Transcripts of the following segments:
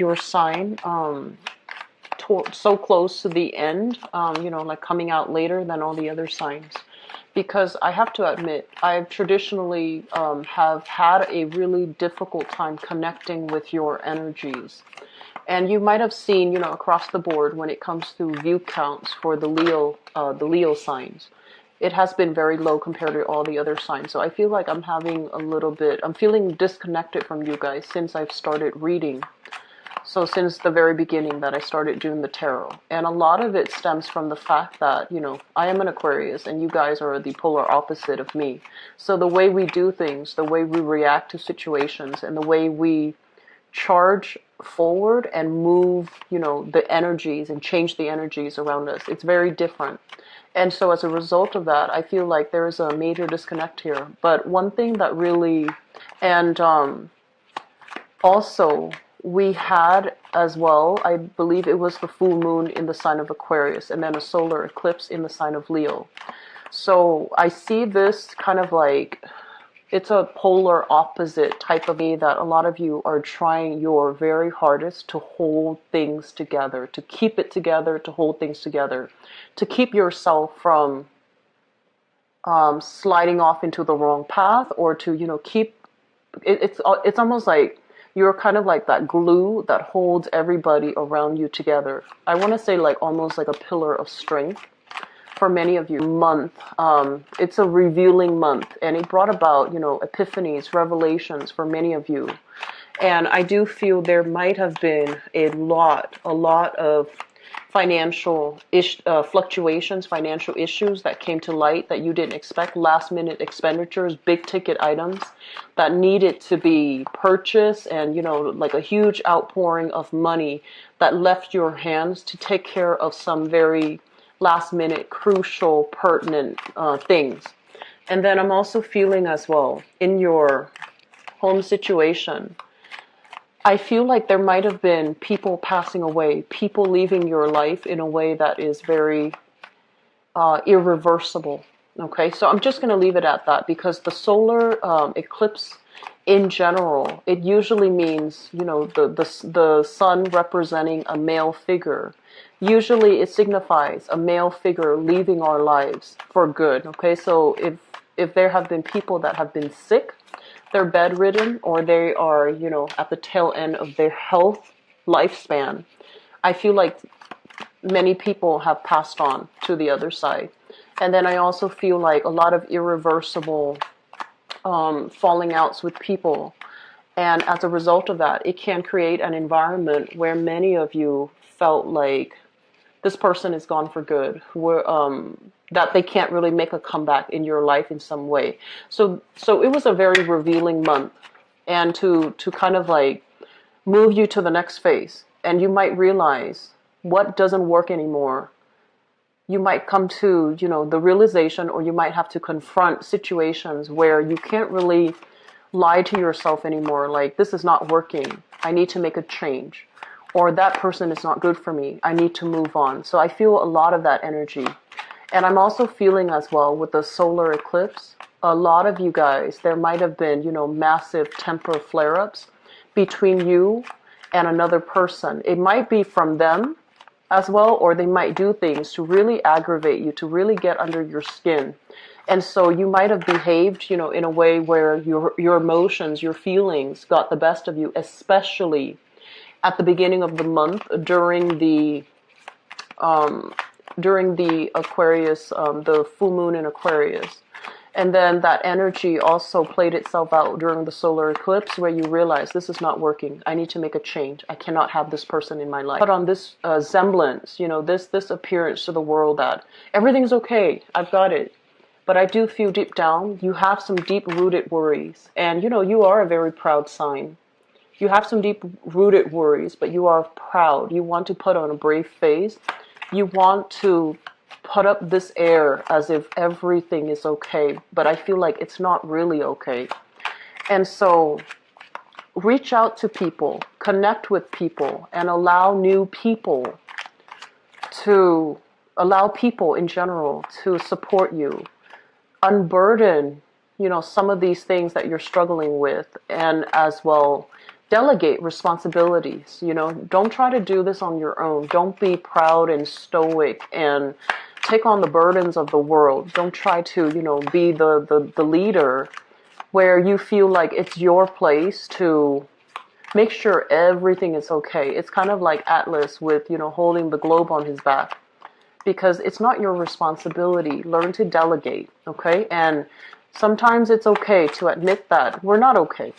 your sign so close to the end, like coming out later than all the other signs. Because I have to admit, I've traditionally have had a really difficult time connecting with your energies. And you might have seen, across the board when it comes to view counts for the Leo signs, it has been very low compared to all the other signs. So I feel like I'm feeling disconnected from you guys since I've started reading. So since the very beginning that I started doing the tarot. And a lot of it stems from the fact that, I am an Aquarius and you guys are the polar opposite of me. So the way we do things, the way we react to situations, and the way we charge forward and move, the energies and change the energies around us, it's very different. And so as a result of that, I feel like there is a major disconnect here. But one thing that really, and also, we had as well, I believe it was the full moon in the sign of Aquarius and then a solar eclipse in the sign of Leo. So I see this kind of like, it's a polar opposite type of way that a lot of you are trying your very hardest to hold things together, to keep it together, to hold things together, to keep yourself from sliding off into the wrong path, or to, keep, it's almost like, you're kind of like that glue that holds everybody around you together. I want to say like almost like a pillar of strength for many of you. It's a revealing month, and it brought about, epiphanies, revelations for many of you. And I do feel there might have been a lot of financial fluctuations, financial issues that came to light that you didn't expect, last minute expenditures, big ticket items that needed to be purchased, and like a huge outpouring of money that left your hands to take care of some very last minute, crucial, pertinent things. And then I'm also feeling as well in your home situation, I feel like there might have been people passing away, people leaving your life in a way that is very irreversible. Okay, so I'm just going to leave it at that, because the solar eclipse in general, it usually means, the sun representing a male figure. Usually it signifies a male figure leaving our lives for good. Okay, so if there have been people that have been sick, they're bedridden, or they are, at the tail end of their health lifespan, I feel like many people have passed on to the other side. And then I also feel like a lot of irreversible falling outs with people. And as a result of that, it can create an environment where many of you felt like this person is gone for good, that they can't really make a comeback in your life in some way. So it was a very revealing month, and to kind of like move you to the next phase. And you might realize what doesn't work anymore. You might come to, the realization, or you might have to confront situations where you can't really lie to yourself anymore. Like, this is not working. I need to make a change. Or that person is not good for me. I need to move on. So I feel a lot of that energy. And I'm also feeling as well with the solar eclipse, a lot of you guys, there might have been, massive temper flare-ups between you and another person. It might be from them as well, or they might do things to really aggravate you, to really get under your skin. And so you might have behaved, in a way where your emotions, your feelings got the best of you, especially at the beginning of the month during the Aquarius, the full moon in Aquarius. And then that energy also played itself out during the solar eclipse, where you realize this is not working. I need to make a change. I cannot have this person in my life. But on this semblance, this appearance to the world that everything's okay. I've got it. But I do feel deep down, you have some deep-rooted worries. And, you are a very proud sign. You have some deep-rooted worries, but you are proud. You want to put on a brave face. You want to put up this air as if everything is okay, but I feel like it's not really okay. And so reach out to people, connect with people, and allow people in general to support you. Unburden, some of these things that you're struggling with, and as well delegate responsibilities. Don't try to do this on your own. Don't be proud and stoic and take on the burdens of the world. Don't try to, be the leader where you feel like it's your place to make sure everything is okay. It's kind of like Atlas with, holding the globe on his back, because it's not your responsibility. Learn to delegate, okay? And sometimes it's okay to admit that we're not okay.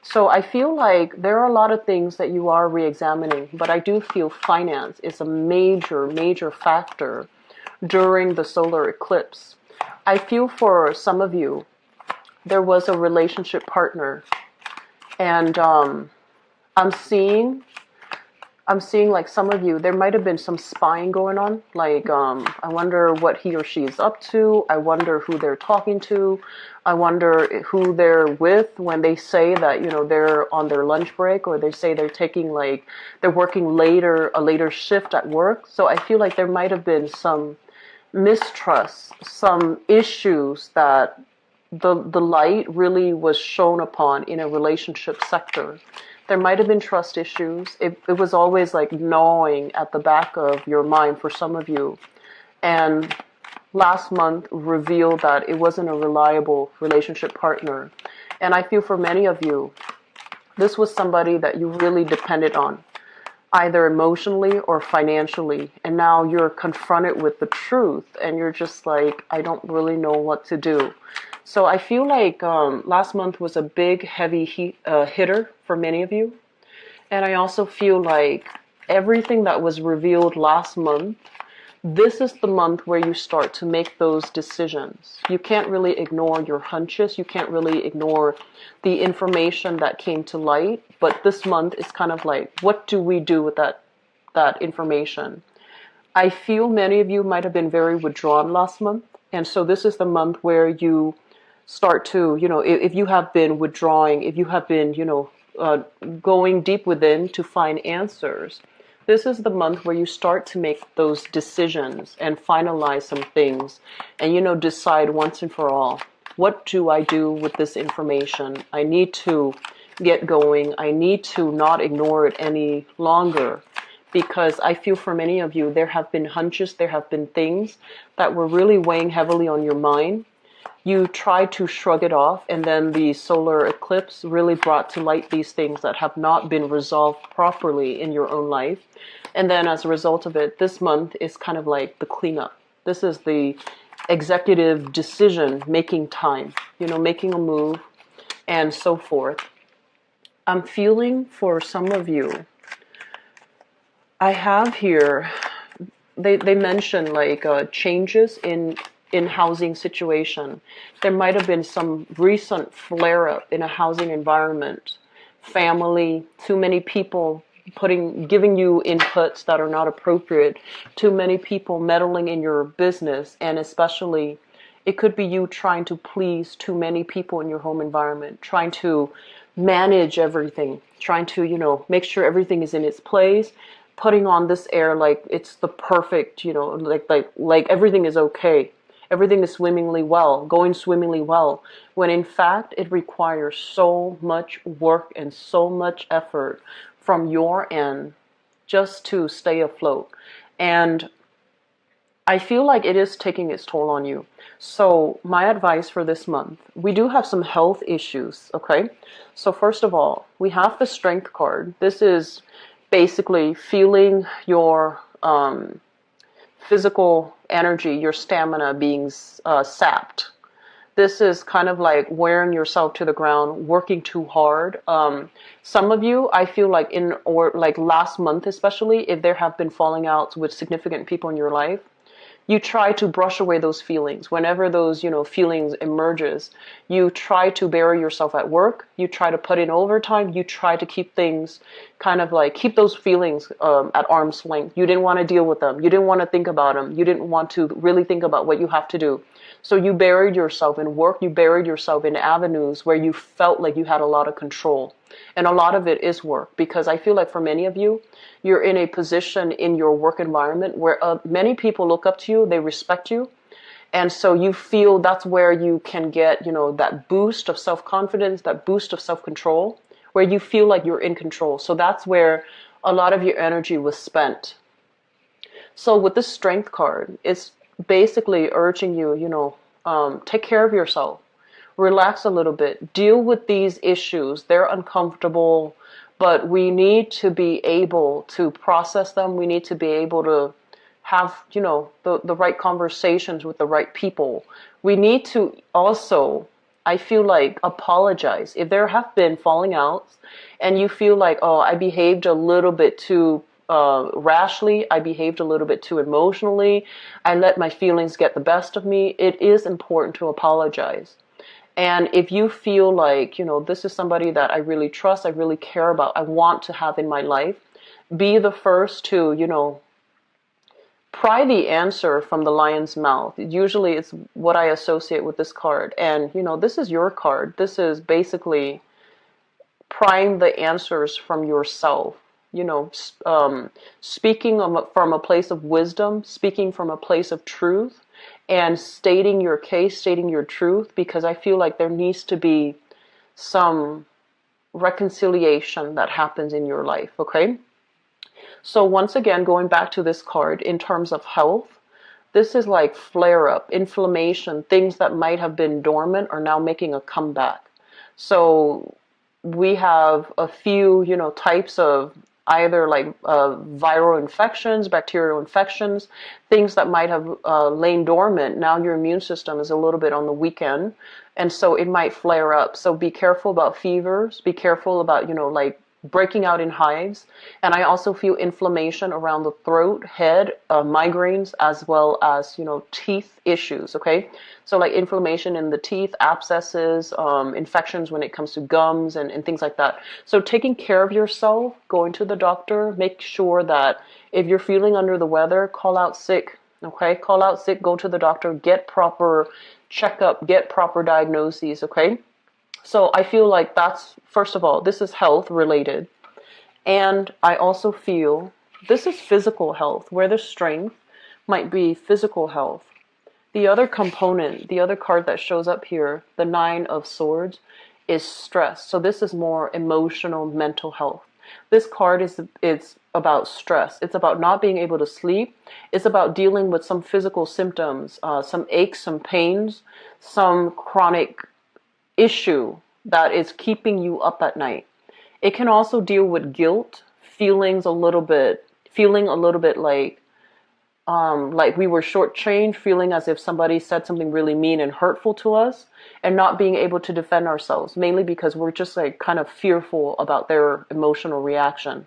So I feel like there are a lot of things that you are re-examining, but I do feel finance is a major, major factor during the solar eclipse. I feel for some of you, there was a relationship partner, and I'm seeing like some of you, there might have been some spying going on. Like, I wonder what he or she is up to. I wonder who they're talking to. I wonder who they're with when they say that, they're on their lunch break, or they say they're taking they're working a later shift at work. So I feel like there might have been some mistrust, some issues that the light really was shown upon in a relationship sector. There might have been trust issues. It was always like gnawing at the back of your mind for some of you. And last month revealed that it wasn't a reliable relationship partner. And I feel for many of you, this was somebody that you really depended on, either emotionally or financially. And now you're confronted with the truth and you're just like, I don't really know what to do. So I feel like last month was a big, heavy hitter for many of you. And I also feel like everything that was revealed last month, this is the month where you start to make those decisions. You can't really ignore your hunches. You can't really ignore the information that came to light. But this month is kind of like, what do we do with that information? I feel many of you might have been very withdrawn last month. And so this is the month where you start to, if you have been withdrawing, if you have been, going deep within to find answers, this is the month where you start to make those decisions and finalize some things and, decide once and for all, what do I do with this information? I need to get going. I need to not ignore it any longer, because I feel for many of you, there have been hunches, there have been things that were really weighing heavily on your mind. You tried to shrug it off, and then the solar eclipse really brought to light these things that have not been resolved properly in your own life. And then as a result of it, this month is kind of like the cleanup. This is the executive decision making time, making a move and so forth. I'm feeling for some of you, I have here, they mention changes in housing situation. There might have been some recent flare-up in a housing environment. Family, too many people giving you inputs that are not appropriate, too many people meddling in your business, and especially it could be you trying to please too many people in your home environment, trying to manage everything, trying to, make sure everything is in its place, putting on this air like it's the perfect, like everything is okay. Everything is going swimmingly well, when in fact it requires so much work and so much effort from your end just to stay afloat. And I feel like it is taking its toll on you. So my advice for this month, we do have some health issues, okay? So first of all, we have the Strength card. This is basically feeling your physical energy, your stamina being sapped. This is kind of like wearing yourself to the ground, working too hard. Some of you, I feel like last month especially, if there have been falling outs with significant people in your life, you try to brush away those feelings. Whenever those, feelings emerges, you try to bury yourself at work. You try to put in overtime. You try to keep things keep those feelings at arm's length. You didn't want to deal with them. You didn't want to think about them. You didn't want to really think about what you have to do. So you buried yourself in work. You buried yourself in avenues where you felt like you had a lot of control. And a lot of it is work, because I feel like for many of you, you're in a position in your work environment where many people look up to you, they respect you. And so you feel that's where you can get, that boost of self-confidence, that boost of self-control, where you feel like you're in control. So that's where a lot of your energy was spent. So with this strength card, it's basically urging you, take care of yourself, relax a little bit, deal with these issues. They're uncomfortable, but we need to be able to process them. We need to be able to have, the right conversations with the right people. We need to also, I feel like, apologize. If there have been falling outs and you feel like, oh, I behaved a little bit too rashly, I behaved a little bit too emotionally, I let my feelings get the best of me, it is important to apologize. And if you feel like, this is somebody that I really trust, I really care about, I want to have in my life, be the first to, pry the answer from the lion's mouth. Usually it's what I associate with this card. And, this is your card. This is basically prying the answers from yourself. Speaking from a place of wisdom, speaking from a place of truth, and stating your case, stating your truth, because I feel like there needs to be some reconciliation that happens in your life, okay? So once again, going back to this card, in terms of health, this is like flare-up, inflammation, things that might have been dormant are now making a comeback. So we have a few, types of either like viral infections, bacterial infections, things that might have lain dormant. Now your immune system is a little bit on the weekend, and so it might flare up. So be careful about fevers. Be careful about, like breaking out in hives. And I also feel inflammation around the throat, head, migraines, as well as, teeth issues, okay? So like inflammation in the teeth, abscesses, infections when it comes to gums and things like that. So taking care of yourself, going to the doctor, make sure that if you're feeling under the weather, call out sick, okay? Call out sick, go to the doctor, get proper checkup, get proper diagnoses, okay? So I feel like that's, first of all, this is health related. And I also feel this is physical health, where the strength might be physical health. The other component, the other card that shows up here, the Nine of Swords, is stress. So this is more emotional, mental health. This card it's about stress. It's about not being able to sleep. It's about dealing with some physical symptoms, some aches, some pains, some chronic issue that is keeping you up at night. It can also deal with guilt, feeling a little bit like we were shortchanged, feeling as if somebody said something really mean and hurtful to us, and not being able to defend ourselves, mainly because we're just like kind of fearful about their emotional reaction.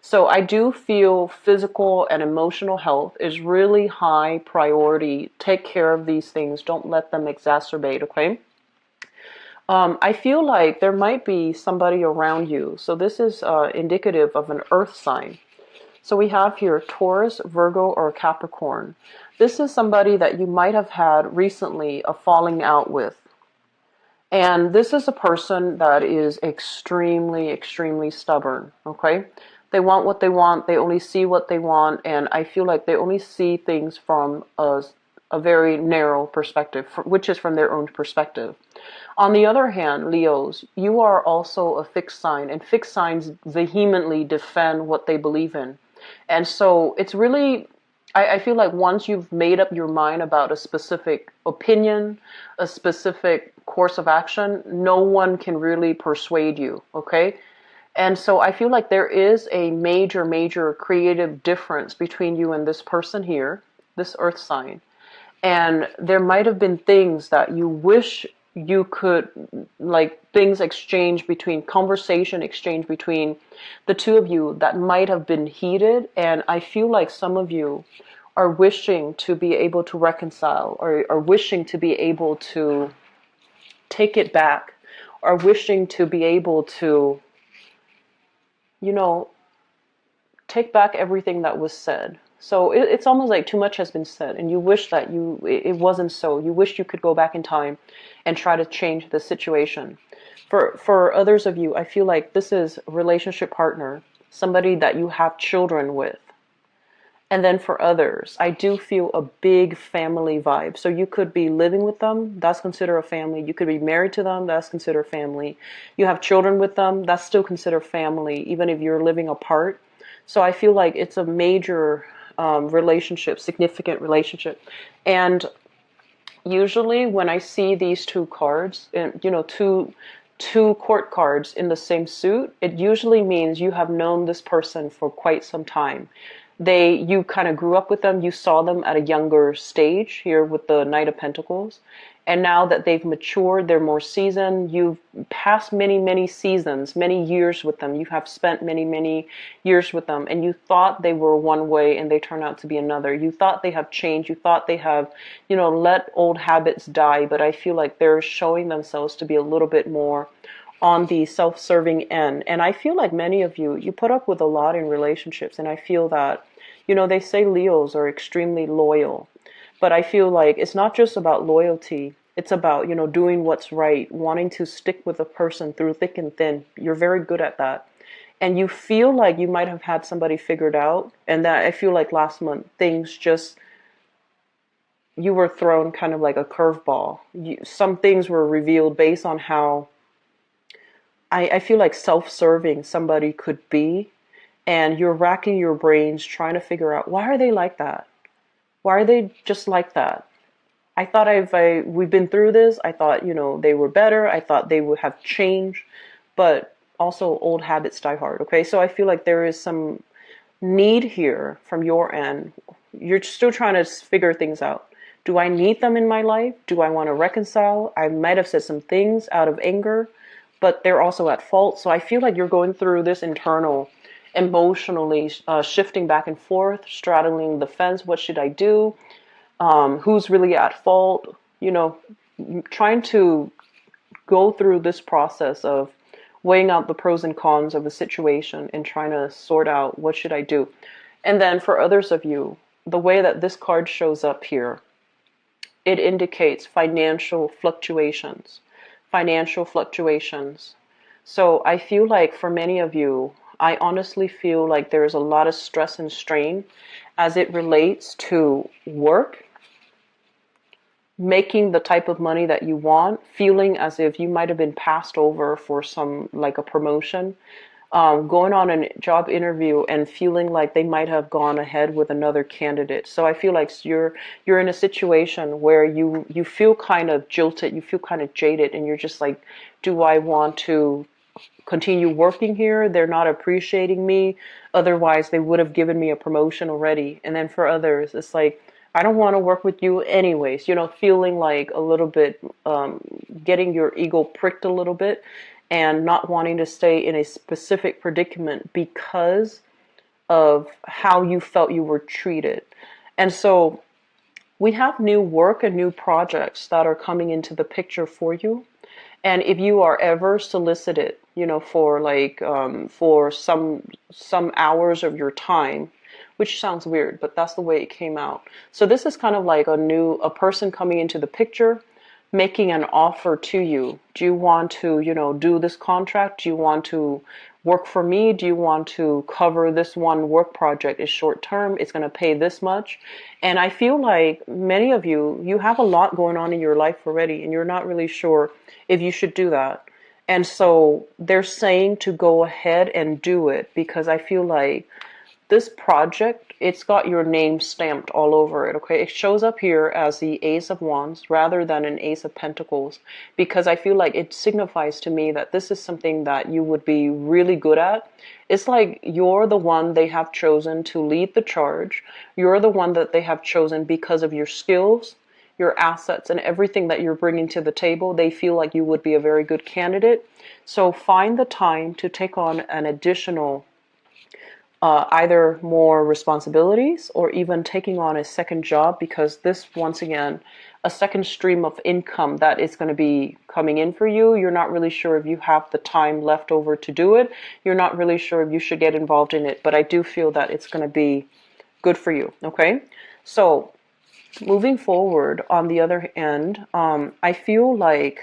So I do feel physical and emotional health is really high priority. Take care of these things. Don't let them exacerbate, okay? I feel like there might be somebody around you. So this is indicative of an earth sign. So we have here Taurus, Virgo, or Capricorn. This is somebody that you might have had recently a falling out with. And this is a person that is extremely, extremely stubborn, okay? They want what they want. They only see what they want. And I feel like they only see things from a very narrow perspective, which is from their own perspective. On the other hand, Leos, you are also a fixed sign, and fixed signs vehemently defend what they believe in. And so it's really, I feel like once you've made up your mind about a specific opinion, a specific course of action, no one can really persuade you, okay? And so I feel like there is a major, major creative difference between you and this person here, this earth sign. And there might have been things that you wish you could, like things exchange between, conversation exchange between the two of you that might have been heated. And I feel like some of you are wishing to be able to reconcile, or are wishing to be able to take it back, or wishing to be able to, take back everything that was said. So it's almost like too much has been said, and you wish that it wasn't so. You wish you could go back in time and try to change the situation. For others of you, I feel like this is a relationship partner, somebody that you have children with. And then for others, I do feel a big family vibe. So you could be living with them, that's considered a family. You could be married to them, that's considered family. You have children with them, that's still considered family, even if you're living apart. So I feel like it's a major relationship, significant relationship. And usually when I see these two cards, and two court cards in the same suit, it usually means you have known this person for quite some time. You kind of grew up with them, you saw them at a younger stage here with the Knight of Pentacles. And now that they've matured, they're more seasoned, you've passed many, many seasons, many years with them. You have spent many, many years with them, and you thought they were one way and they turn out to be another. You thought they have changed. You thought they have, let old habits die. But I feel like they're showing themselves to be a little bit more on the self-serving end. And I feel like many of you put up with a lot in relationships. And I feel that, they say Leos are extremely loyal. But I feel like it's not just about loyalty. It's about, doing what's right, wanting to stick with a person through thick and thin. You're very good at that. And you feel like you might have had somebody figured out. And that I feel like last month, you were thrown kind of like a curveball. Some things were revealed based on how I feel like self-serving somebody could be. And you're racking your brains trying to figure out, why are they like that? Why are they just like that? I thought we've been through this. I thought, they were better. I thought they would have changed, but also old habits die hard. Okay. So I feel like there is some need here from your end. You're still trying to figure things out. Do I need them in my life? Do I want to reconcile? I might have said some things out of anger, but they're also at fault. So I feel like you're going through this internal emotionally shifting back and forth, straddling the fence. What should I do? Who's really at fault? Trying to go through this process of weighing out the pros and cons of the situation and trying to sort out what should I do. And then for others of you, the way that this card shows up here, it indicates financial fluctuations. Financial fluctuations. So I feel like for many of you, I honestly feel like there's a lot of stress and strain as it relates to work, making the type of money that you want, feeling as if you might have been passed over for some, like a promotion, going on a job interview and feeling like they might have gone ahead with another candidate. So I feel like you're in a situation where you feel kind of jilted, you feel kind of jaded, and you're just like, do I want to continue working here? They're not appreciating me. Otherwise, they would have given me a promotion already. And then for others, it's like, I don't want to work with you anyways. Feeling like a little bit, getting your ego pricked a little bit and not wanting to stay in a specific predicament because of how you felt you were treated. And so we have new work and new projects that are coming into the picture for you. And if you are ever solicited, for for some hours of your time, which sounds weird, but that's the way it came out. So this is kind of like a person coming into the picture, making an offer to you. Do you want to, do this contract? Do you want to work for me? Do you want to cover this one work project? It's short term. It's going to pay this much. And I feel like many of you have a lot going on in your life already, and you're not really sure if you should do that. And so they're saying to go ahead and do it, because I feel like this project, it's got your name stamped all over it, okay? It shows up here as the Ace of Wands rather than an Ace of Pentacles, because I feel like it signifies to me that this is something that you would be really good at. It's like you're the one they have chosen to lead the charge. You're the one that they have chosen because of your skills, your assets, and everything that you're bringing to the table. They feel like you would be a very good candidate. So find the time to take on an additional either more responsibilities or even taking on a second job, because this, once again, a second stream of income that is going to be coming in for you. You're not really sure if you have the time left over to do it. You're not really sure if you should get involved in it, but I do feel that it's going to be good for you. Okay. So moving forward, on the other end, I feel like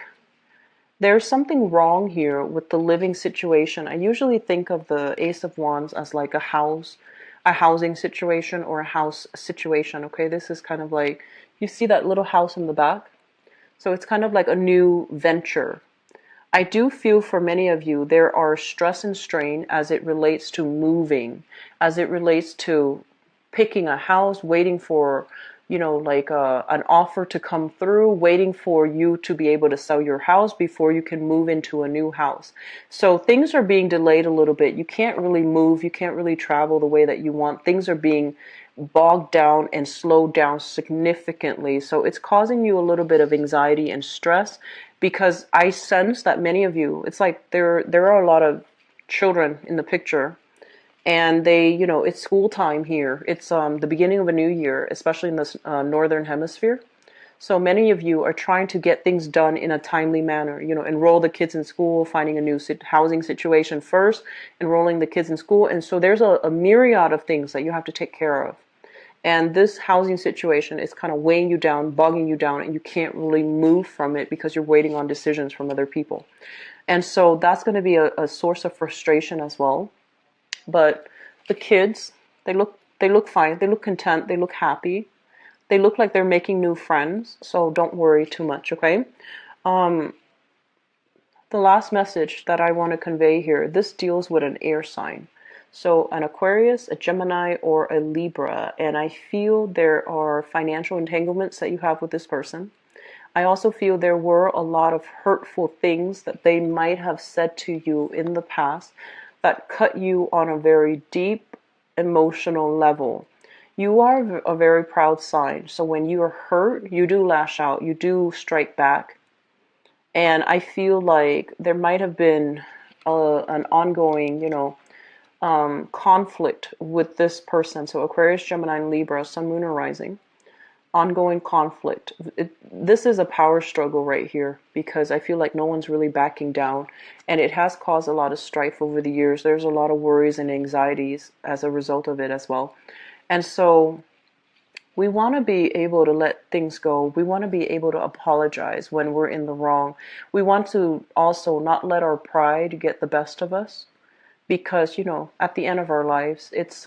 there's something wrong here with the living situation. I usually think of the Ace of Wands as like a house, a housing situation or a house situation. Okay, this is kind of like, you see that little house in the back? So it's kind of like a new venture. I do feel for many of you, there are stress and strain as it relates to moving, as it relates to picking a house, waiting for, like an offer to come through, waiting for you to be able to sell your house before you can move into a new house. So things are being delayed a little bit. You can't really move, you can't really travel the way that you want. Things are being bogged down and slowed down significantly. So it's causing you a little bit of anxiety and stress, because I sense that many of you, it's like there are a lot of children in the picture, and they, it's school time here. It's the beginning of a new year, especially in this northern hemisphere. So many of you are trying to get things done in a timely manner. Enroll the kids in school, finding a new housing situation first, enrolling the kids in school, and so there's a myriad of things that you have to take care of. And this housing situation is kind of weighing you down, bogging you down, and you can't really move from it because you're waiting on decisions from other people. And so that's going to be a source of frustration as well. But the kids, they look fine, they look content, they look happy, they look like they're making new friends. So don't worry too much, okay? Um, the last message that I want to convey here, this deals with an air sign. So an Aquarius, a Gemini, or a Libra, and I feel there are financial entanglements that you have with this person. I also feel there were a lot of hurtful things that they might have said to you in the past that cut you on a very deep emotional level. You are a very proud sign, so when you are hurt, you do lash out, you do strike back. And I feel like there might have been an ongoing, conflict with this person. So Aquarius, Gemini, and Libra, Sun, Moon, or Rising. Ongoing conflict. This is a power struggle right here, because I feel like no one's really backing down, and it has caused a lot of strife over the years. There's a lot of worries and anxieties as a result of it as well. And so we want to be able to let things go. We want to be able to apologize when we're in the wrong. We want to also not let our pride get the best of us, because at the end of our lives, it's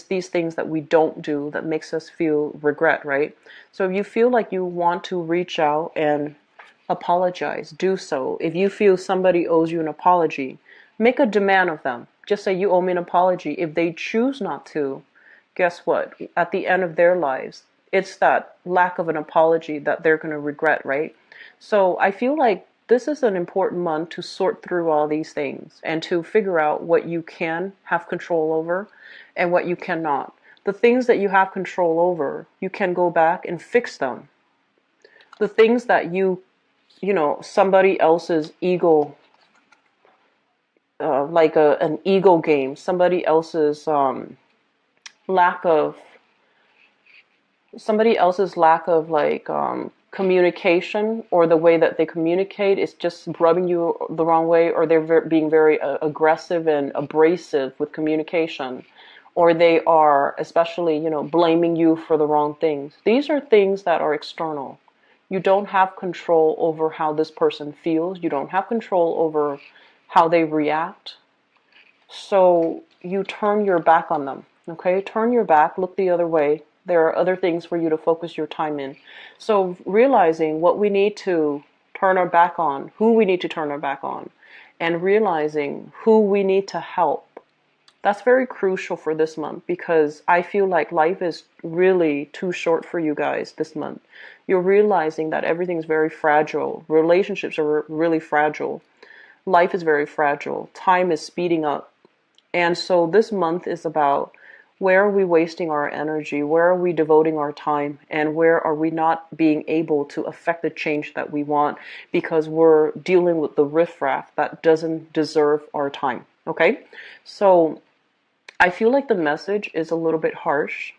these things that we don't do that makes us feel regret, right? So if you feel like you want to reach out and apologize, do so. If you feel somebody owes you an apology, make a demand of them. Just say, you owe me an apology. If they choose not to, guess what? At the end of their lives, it's that lack of an apology that they're going to regret, right? So I feel like this is an important month to sort through all these things and to figure out what you can have control over and what you cannot. The things that you have control over, you can go back and fix them. The things that somebody else's ego, like an ego game, somebody else's lack of like communication, or the way that they communicate is just rubbing you the wrong way, or they're being very aggressive and abrasive with communication, or they are especially blaming you for the wrong things. These are things that are external. You don't have control over how this person feels. You don't have control over how they react. So you turn your back on them. Okay, turn your back, look the other way. There are other things for you to focus your time in. So realizing what we need to turn our back on, who we need to turn our back on, and realizing who we need to help. That's very crucial for this month, because I feel like life is really too short for you guys this month. You're realizing that everything's very fragile. Relationships are really fragile. Life is very fragile. Time is speeding up. And so this month is about, where are we wasting our energy? Where are we devoting our time? And where are we not being able to affect the change that we want, because we're dealing with the riffraff that doesn't deserve our time? Okay? So I feel like the message is a little bit harsh,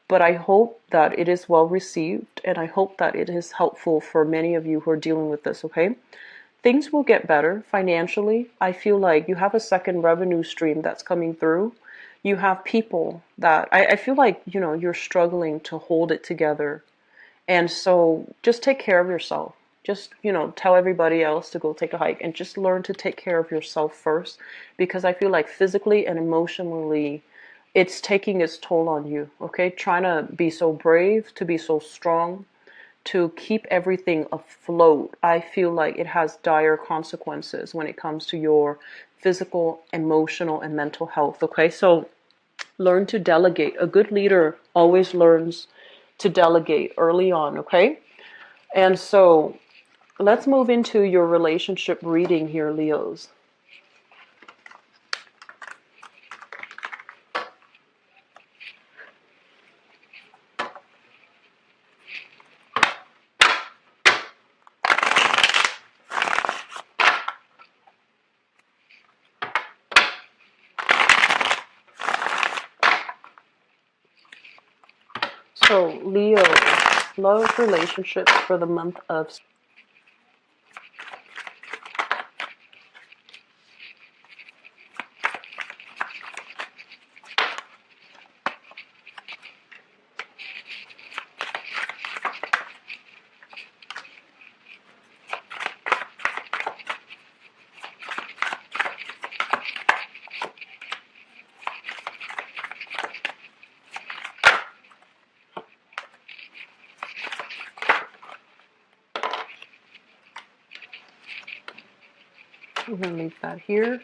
but I hope that it is well received, and I hope that it is helpful for many of you who are dealing with this, okay? Things will get better financially. I feel like you have a second revenue stream that's coming through. You have people that I feel like you're struggling to hold it together, and so just take care of yourself. Just tell everybody else to go take a hike, and just learn to take care of yourself first, because I feel like physically and emotionally it's taking its toll on you, okay? Trying to be so brave, to be so strong, to keep everything afloat. I feel like it has dire consequences when it comes to your physical, emotional, and mental health, okay? So learn to delegate. A good leader always learns to delegate early on, okay? And so let's move into your relationship reading here, Leos. So, Leo, love relationships for the month of. I'm going to leave that here.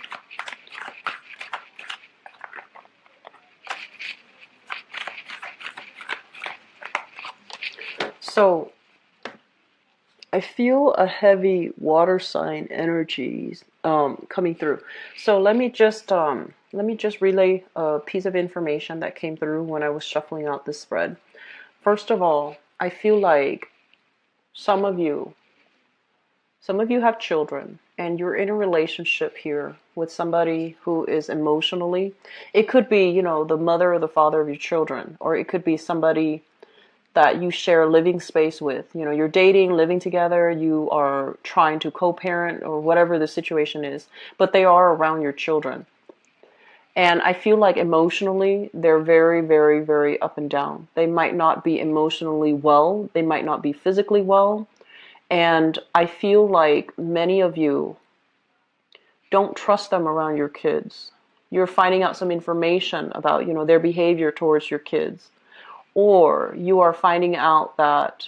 So, I feel a heavy water sign energies coming through. So let me just relay a piece of information that came through when I was shuffling out this spread. First of all, I feel like some of you some of you have children and you're in a relationship here with somebody who is emotionally, it could be, you know, the mother or the father of your children, or it could be somebody that you share living space with. You know, you're dating, living together, you are trying to co-parent or whatever the situation is, but they are around your children. And I feel like emotionally, they're very, very, very up and down. They might not be emotionally well. They might not be physically well. And I feel like many of you don't trust them around your kids. You're finding out some information about, you know, their behavior towards your kids. Or you are finding out that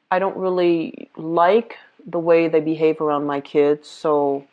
I don't really like the way they behave around my kids, so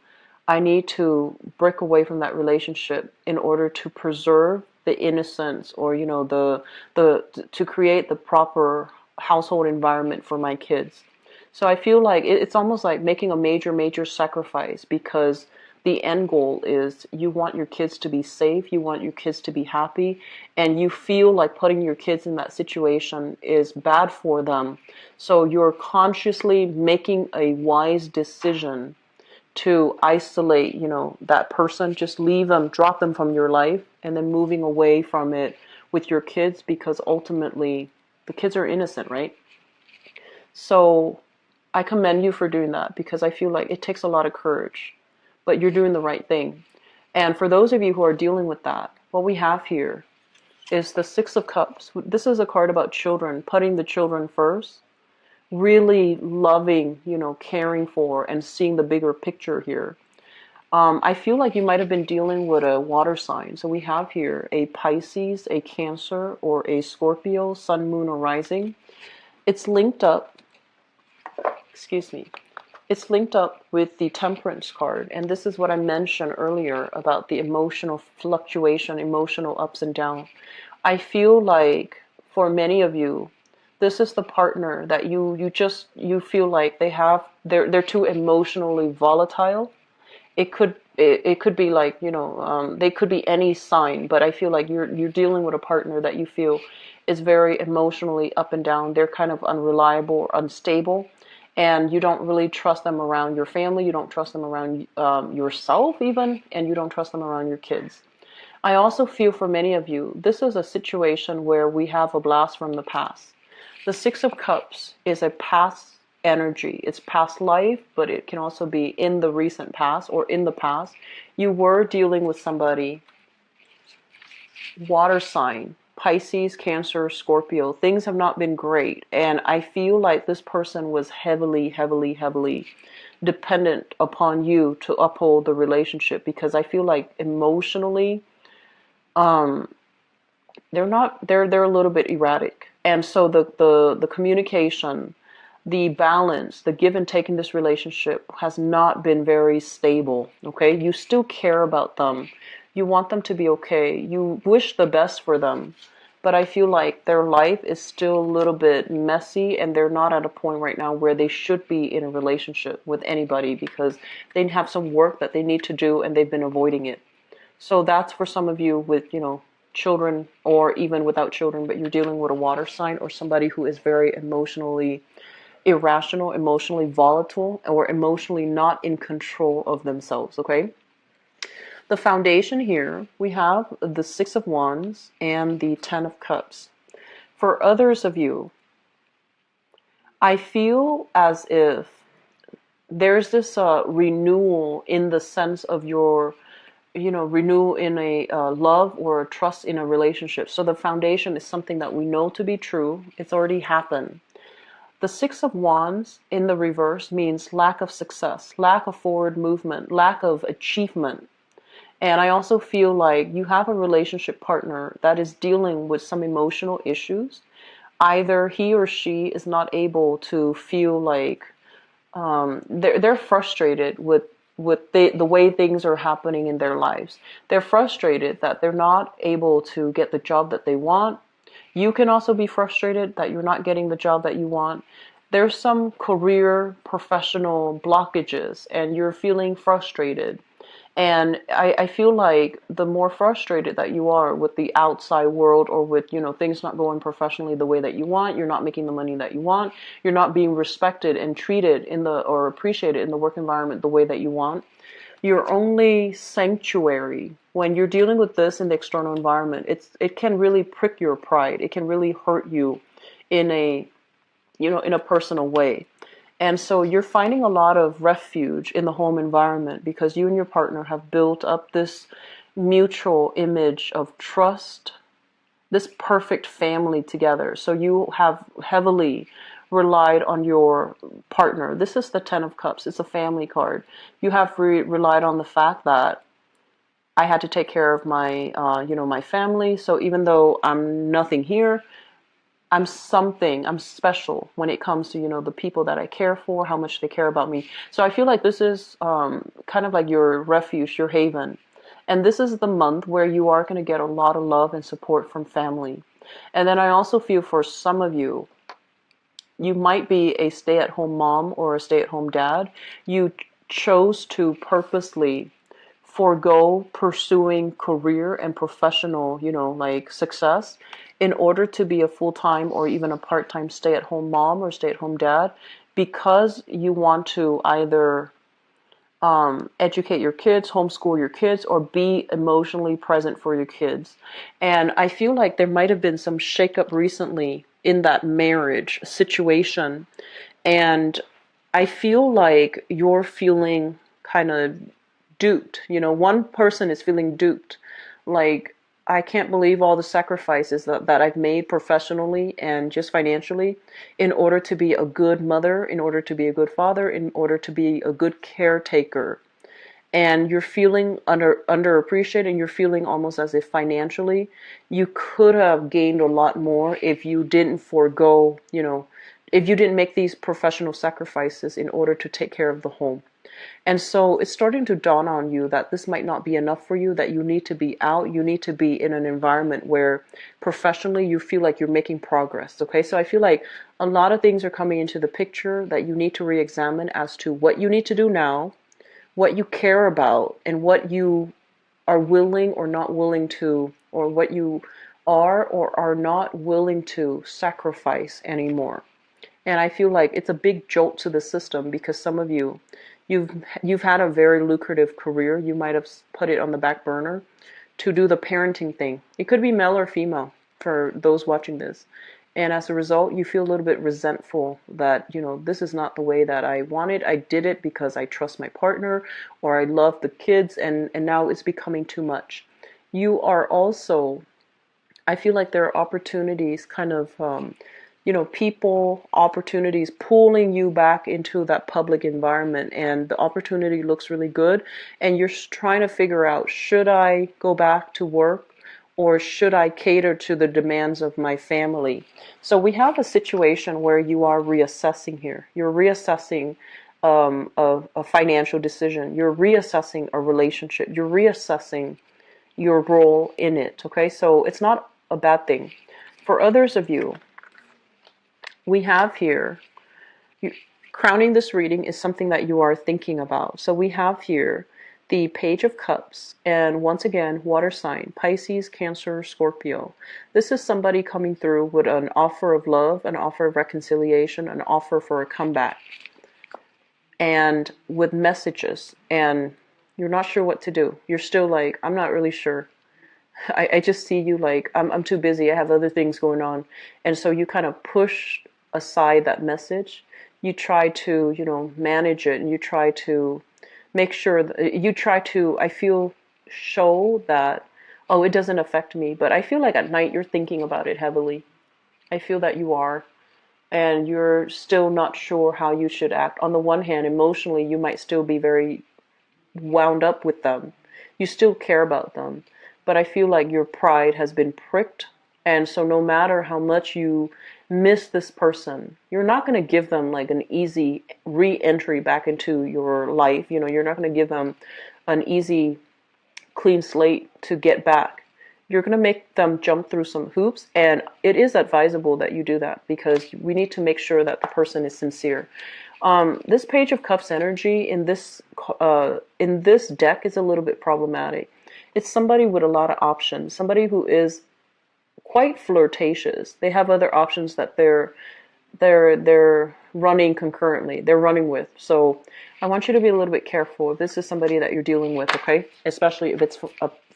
I need to break away from that relationship in order to preserve the innocence, or, you know, the to create the proper household environment for my kids. So I feel like it's almost like making a major sacrifice, because the end goal is you want your kids to be safe, you want your kids to be happy, and you feel like putting your kids in that situation is bad for them. So you're consciously making a wise decision to isolate, you know, that person, just leave them, drop them from your life, and then moving away from it with your kids, because ultimately the kids are innocent, right? So I commend you for doing that, because I feel like it takes a lot of courage, but you're doing the right thing. And for those of you who are dealing with that, what we have here is the Six of Cups. This is a card about children, putting the children first, really loving, you know, caring for, and seeing the bigger picture here. I feel like you might have been dealing with a water sign. So we have here a Pisces, a Cancer, or a Scorpio, Sun, Moon, or Rising. It's linked up, excuse me, it's linked up with the Temperance card. And this is what I mentioned earlier about the emotional fluctuation, emotional ups and downs. I feel like for many of you, this is the partner that you feel like they're too emotionally volatile. It could be like, you know, they could be any sign, but I feel like you're dealing with a partner that you feel is very emotionally up and down. They're kind of unreliable or unstable, and you don't really trust them around your family. You don't trust them around yourself even, and you don't trust them around your kids. I also feel for many of you, this is a situation where we have a blast from the past. The Six of Cups is a past energy. It's past life, but it can also be in the recent past or in the past. You were dealing with somebody, water sign, Pisces, Cancer, Scorpio. Things have not been great. And I feel like this person was heavily dependent upon you to uphold the relationship, because I feel like emotionally, they're a little bit erratic. And so the communication, the balance, the give and take in this relationship has not been very stable. Okay, you still care about them, you want them to be okay, you wish the best for them, but I feel like their life is still a little bit messy, and they're not at a point right now where they should be in a relationship with anybody because they have some work that they need to do and they've been avoiding it. So that's for some of you with, children, or even without children, but you're dealing with a water sign or somebody who is very emotionally irrational, emotionally volatile, or emotionally not in control of themselves, okay? The foundation here, we have the Six of Wands and the Ten of Cups. For others of you, I feel as if there's this renewal in the sense of your renew in a love or a trust in a relationship. So the foundation is something that we know to be true. It's already happened. The Six of Wands in the reverse means lack of success, lack of forward movement, lack of achievement. And I also feel like you have a relationship partner that is dealing with some emotional issues. Either he or she is not able to feel like they're frustrated with the way things are happening in their lives. They're frustrated that they're not able to get the job that they want. You can also be frustrated that you're not getting the job that you want. There's some career professional blockages and you're feeling frustrated. And I feel like the more frustrated that you are with the outside world, or with, things not going professionally the way that you want, you're not making the money that you want, you're not being respected and treated or appreciated in the work environment the way that you want. Your only sanctuary when you're dealing with this in the external environment, it can really prick your pride. It can really hurt you in a personal way. And so you're finding a lot of refuge in the home environment because you and your partner have built up this mutual image of trust, this perfect family together. So you have heavily relied on your partner. This is the Ten of Cups. It's a family card. You have relied on the fact that I had to take care of my family. So even though I'm nothing here, I'm something, I'm special when it comes to, the people that I care for, how much they care about me. So I feel like this is kind of like your refuge, your haven. And this is the month where you are going to get a lot of love and support from family. And then I also feel for some of you, you might be a stay-at-home mom or a stay-at-home dad. You chose to purposely forego pursuing career and professional, like success in order to be a full-time or even a part-time stay-at-home mom or stay-at-home dad, because you want to either educate your kids, homeschool your kids, or be emotionally present for your kids. And I feel like there might have been some shakeup recently in that marriage situation. And I feel like you're feeling kind of duped. One person is feeling duped. Like, I can't believe all the sacrifices that I've made professionally and just financially in order to be a good mother, in order to be a good father, in order to be a good caretaker. And you're feeling underappreciated, and you're feeling almost as if financially you could have gained a lot more if you didn't forego, if you didn't make these professional sacrifices in order to take care of the home. And so it's starting to dawn on you that this might not be enough for you, that you need to be out, you need to be in an environment where professionally you feel like you're making progress, okay? So I feel like a lot of things are coming into the picture that you need to re-examine as to what you need to do now, what you care about, and what you are willing or not willing to, or what you are or are not willing to sacrifice anymore. And I feel like it's a big jolt to the system because some of you, you've had a very lucrative career. You might have put it on the back burner to do the parenting thing. It could be male or female for those watching this. And as a result, you feel a little bit resentful that, this is not the way that I wanted. I did it because I trust my partner or I love the kids, and now it's becoming too much. You are also, I feel like there are opportunities kind of, people, opportunities pulling you back into that public environment, and the opportunity looks really good, and you're trying to figure out, should I go back to work or should I cater to the demands of my family? So we have a situation where you are reassessing here. You're reassessing a financial decision. You're reassessing a relationship. You're reassessing your role in it. Okay, so it's not a bad thing. For others of you, we have here, crowning this reading is something that you are thinking about. So we have here the Page of Cups, and once again, water sign, Pisces, Cancer, Scorpio. This is somebody coming through with an offer of love, an offer of reconciliation, an offer for a comeback, and with messages, and you're not sure what to do. You're still like, I'm not really sure. I just see you like, I'm too busy. I have other things going on. And so you kind of push aside that message. You try to, manage it, and you try to make sure that you try to, I feel, show that, oh, it doesn't affect me. But I feel like at night you're thinking about it heavily. I feel that you are. And you're still not sure how you should act. On the one hand, emotionally, you might still be very wound up with them. You still care about them. But I feel like your pride has been pricked. And so no matter how much you miss this person, you're not going to give them like an easy re-entry back into your life. You're not going to give them an easy, clean slate to get back. You're going to make them jump through some hoops, and it is advisable that you do that because we need to make sure that the person is sincere. This Page of Cups energy in this deck is a little bit problematic. It's somebody with a lot of options, somebody who is quite flirtatious. They have other options that they're running concurrently. They're running with. So I want you to be a little bit careful if this is somebody that you're dealing with, okay? Especially if it's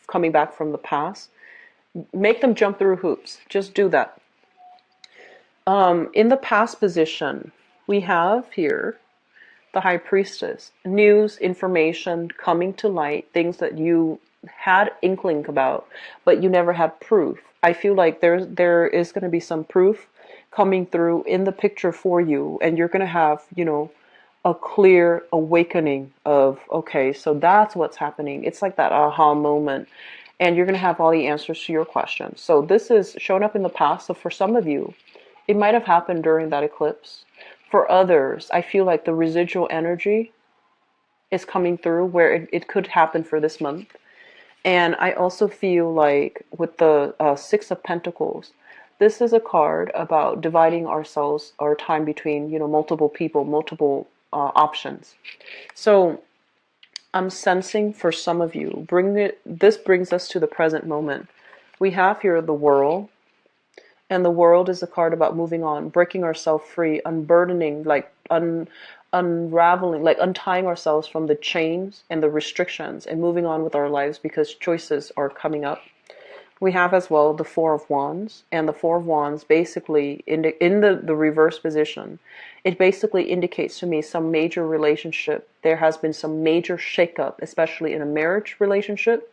coming back from the past. Make them jump through hoops. Just do that. In the past position, we have here the High Priestess. News, information coming to light, things that you had inkling about, but you never had proof. I feel like there is going to be some proof coming through in the picture for you, and you're going to have, a clear awakening of, okay, so that's what's happening. It's like that aha moment, and you're going to have all the answers to your questions. So this is shown up in the past. So for some of you, it might have happened during that eclipse. For others, I feel like the residual energy is coming through where it could happen for this month. And I also feel like with the Six of Pentacles, this is a card about dividing ourselves, our time between, multiple people, multiple options. So I'm sensing for some of you, this brings us to the present moment. We have here the World, and the World is a card about moving on, breaking ourselves free, unburdening, like unraveling, like untying ourselves from the chains and the restrictions and moving on with our lives because choices are coming up. We have as well the Four of Wands, and the Four of Wands basically in the reverse position, it basically indicates to me some major relationship. There has been some major shakeup, especially in a marriage relationship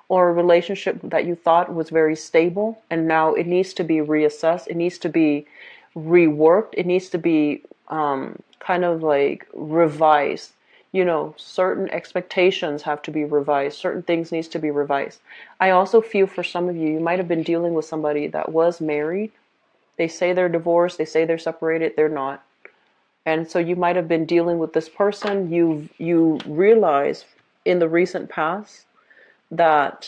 or a relationship that you thought was very stable, and now it needs to be reassessed. It needs to be reworked. It needs to be kind of like revised. Certain expectations have to be revised. Certain things needs to be revised. I also feel for some of you, you might have been dealing with somebody that was married. They say they're divorced. They say they're separated. They're not. And so you might have been dealing with this person. You realize in the recent past that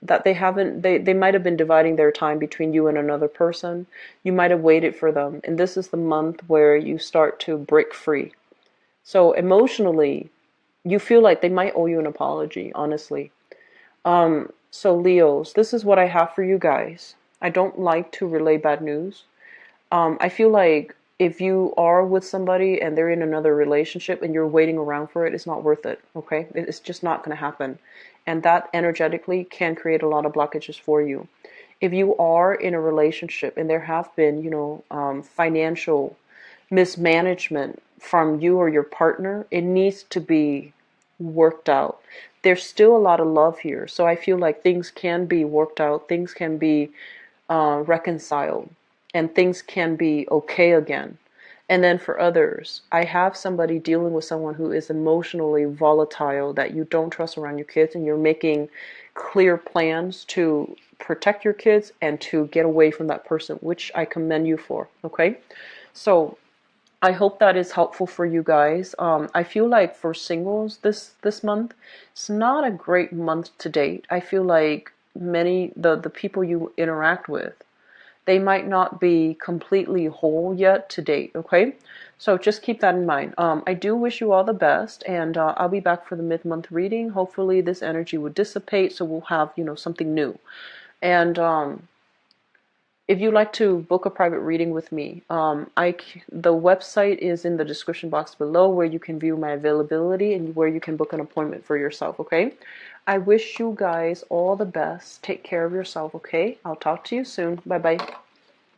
that they might have been dividing their time between you and another person. You might have waited for them. And this is the month where you start to break free. So emotionally, you feel like they might owe you an apology, honestly. So Leos, this is what I have for you guys. I don't like to relay bad news. I feel like if you are with somebody and they're in another relationship and you're waiting around for it, it's not worth it, okay? It's just not going to happen. And that energetically can create a lot of blockages for you. If you are in a relationship and there have been, financial mismanagement from you or your partner, it needs to be worked out. There's still a lot of love here. So I feel like things can be worked out. Things can be reconciled. And things can be okay again. And then for others, I have somebody dealing with someone who is emotionally volatile that you don't trust around your kids, and you're making clear plans to protect your kids and to get away from that person, which I commend you for. Okay, so I hope that is helpful for you guys. I feel like for singles this month, it's not a great month to date. I feel like many the people you interact with, they might not be completely whole yet to date. Okay, so just keep that in mind. I do wish you all the best, and I'll be back for the mid-month reading. Hopefully, this energy will dissipate, so we'll have something new. And if you'd like to book a private reading with me, the website is in the description box below, where you can view my availability and where you can book an appointment for yourself, okay? I wish you guys all the best. Take care of yourself, okay? I'll talk to you soon. Bye-bye.